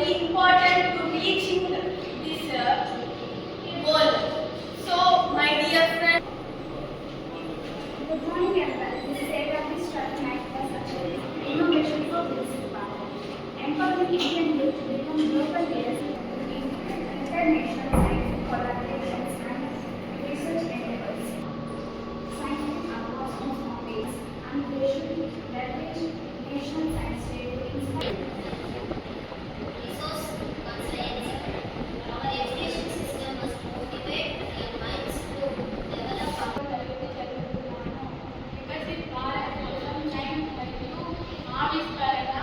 very important to reaching this goal. So, my dear friend. Good morning everyone. This is AWS Starting Actors Achieving Innovation for Basic Power. Empowering Indian youth to become global leaders in international scientific collaborations and research endeavors. Scientific advancements topics and they should leverage national science day to inspire. Resource constraints. Our education system must motivate young minds to develop Viksit Bharat కోసం science మరియు ఆవిష్కరణ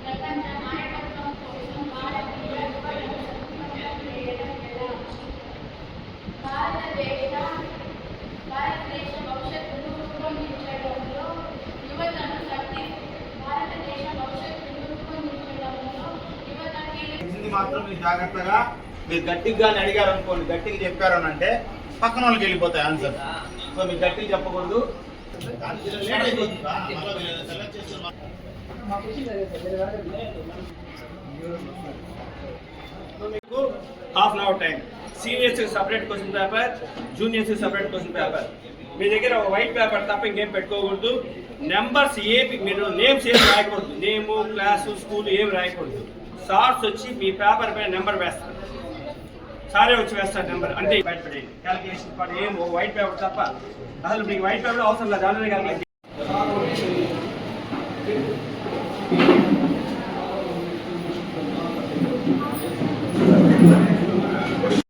ప్రపంచ నాయకత్వం కోసం భారతీయులకు సత్యం చేయడం ఎలా? భారతదేశ భవిష్యత్తును రూపొందించడంలో యువతను ఇది మాత్రం మీరు జాగ్రత్తగా మీరు గట్టిగా అడిగారు అనుకోండి, గట్టిగా చెప్పారు అని అంటే పక్కన వాళ్ళకి వెళ్ళిపోతాయి ఆన్సర్. సో మీరు గట్టిగా చెప్పకూడదు. మీకు half an hour time. Seniors separate question paper, juniors separate question paper. మీ దగ్గర ఒక వైట్ పేపర్ తప్ప ఇంకేం పెట్టుకోకూడదు. నెంబర్స్ మీరు నేమ్స్ ఏం రాయకూడదు. నేము, క్లాసు, స్కూల్ ఏం రాయకూడదు. సార్స్ వచ్చి మీ పేపర్ పైన నెంబర్ వేస్తారు. సారే వచ్చి వేస్తారు నెంబర్, అంటే బయటపడేది క్యాలిక్యులేషన్ పాటు ఏం ఒక వైట్ పేపర్ తప్ప. అసలు మీకు వైట్ పేపర్ అవసరం లేదు, దానిలోనే క్యాలిక్యులేషన్.